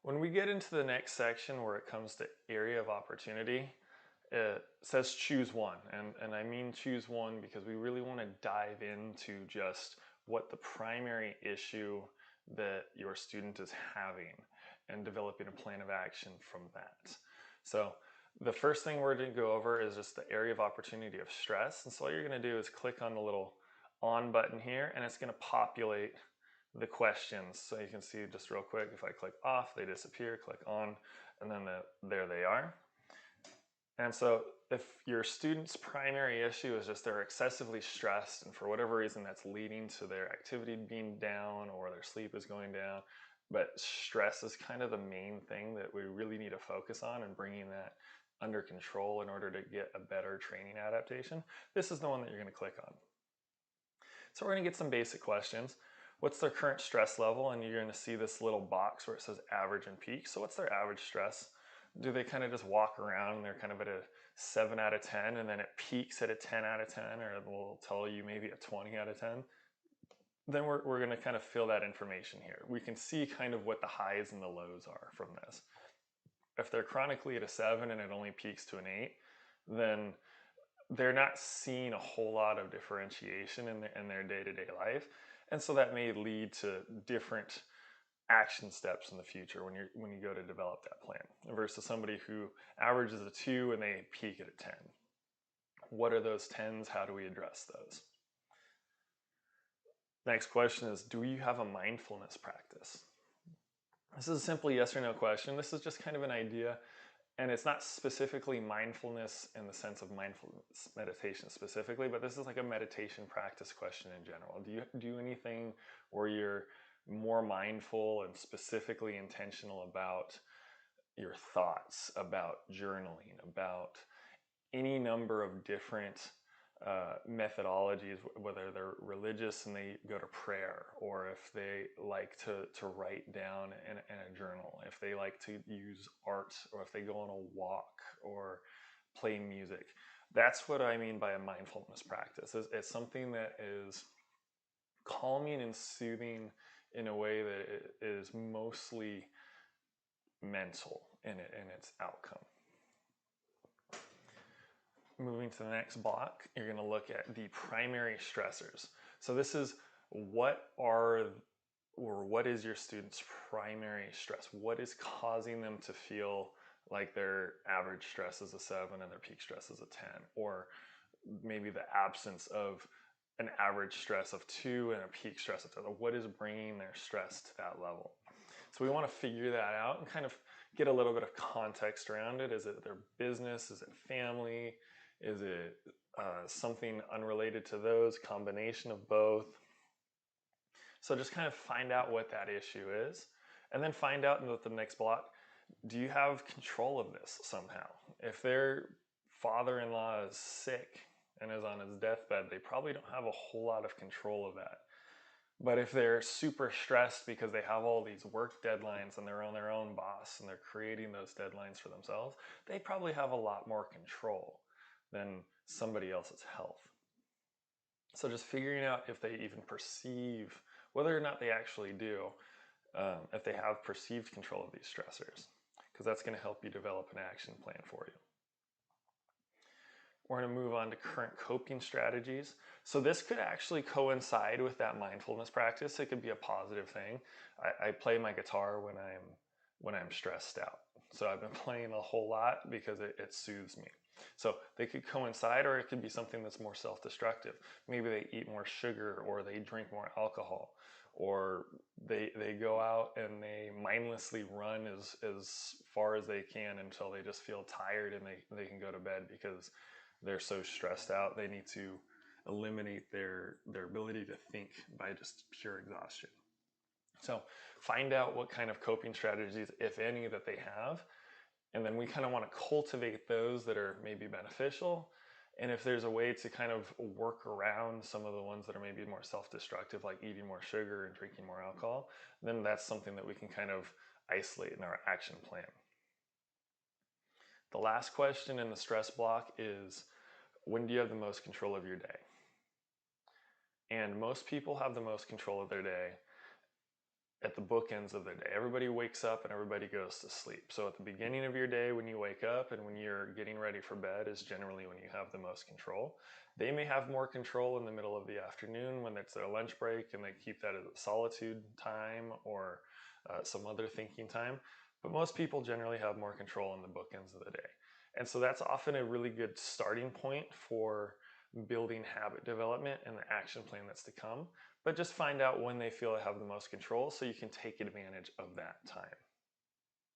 When we get into the next section where it comes to area of opportunity, it says choose one. And I mean choose one because we really want to dive into just what the primary issue that your student is having and developing a plan of action from that. So the first thing we're going to go over is just the area of opportunity of stress. And so all you're going to do is click on the little on button here and it's going to populate the questions. So you can see just real quick, if I click off, they disappear, click on, and then there they are. And so if your student's primary issue is just they're excessively stressed and for whatever reason that's leading to their activity being down or their sleep is going down, but stress is kind of the main thing that we really need to focus on and bringing that under control in order to get a better training adaptation, this is the one that you're going to click on. So we're going to get some basic questions. What's their current stress level? And you're going to see this little box where it says average and peak. So what's their average stress? Do they kind of just walk around and they're kind of at a 7 out of 10 and then it peaks at a 10 out of 10 or we'll tell you maybe a 20 out of 10? Then we're going to kind of fill that information here. We can see kind of what the highs and the lows are from this. If they're chronically at a 7 and it only peaks to an 8, then they're not seeing a whole lot of differentiation in their day-to-day life. And so that may lead to different action steps in the future when you go to develop that plan versus somebody who averages a 2 and they peak at a 10. What are those 10s? How do we address those? Next question is, do you have a mindfulness practice? This is a simple yes or no question. This is just kind of an idea, and it's not specifically mindfulness in the sense of mindfulness meditation specifically, but this is like a meditation practice question in general. Do you do anything where you're more mindful and specifically intentional about your thoughts, about journaling, about any number of different methodologies, whether they're religious and they go to prayer, or if they like to write down in a journal, if they like to use art, or if they go on a walk or play music. That's what I mean by a mindfulness practice. It's something that is calming and soothing in a way that it is mostly mental in its outcome. Moving to the next block, you're going to look at the primary stressors. So this is what is your student's primary stress? What is causing them to feel like their average stress is a 7 and their peak stress is a 10? Or maybe the absence of an average stress of 2 and a peak stress of 10. What is bringing their stress to that level? So we want to figure that out and kind of get a little bit of context around it. Is it their business? Is it family? Is it something unrelated to those? Combination of both? So just kind of find out what that issue is, and then find out in the next block, do you have control of this somehow? If their father-in-law is sick and is on his deathbed, they probably don't have a whole lot of control of that. But if they're super stressed because they have all these work deadlines and they're on their own boss and they're creating those deadlines for themselves, they probably have a lot more control than somebody else's health. So just figuring out if they even perceive, whether or not they actually do, if they have perceived control of these stressors, because that's going to help you develop an action plan for you. We're going to move on to current coping strategies. So this could actually coincide with that mindfulness practice. It could be a positive thing. I play my guitar when I'm stressed out. So I've been playing a whole lot because it soothes me. So they could coincide, or it could be something that's more self-destructive. Maybe they eat more sugar, or they drink more alcohol, or they go out and they mindlessly run as far as they can until they just feel tired and they can go to bed because they're so stressed out. They need to eliminate their ability to think by just pure exhaustion. So find out what kind of coping strategies, if any, that they have. And then we kind of want to cultivate those that are maybe beneficial. And if there's a way to kind of work around some of the ones that are maybe more self-destructive, like eating more sugar and drinking more alcohol, then that's something that we can kind of isolate in our action plan. The last question in the stress block is, when do you have the most control of your day? And most people have the most control of their day at the bookends of the day. Everybody wakes up and everybody goes to sleep. So at the beginning of your day, when you wake up and when you're getting ready for bed, is generally when you have the most control. They may have more control in the middle of the afternoon when it's their lunch break and they keep that as a solitude time or some other thinking time. But most people generally have more control in the bookends of the day. And so that's often a really good starting point for building habit development and the action plan that's to come. But just find out when they feel they have the most control so you can take advantage of that time.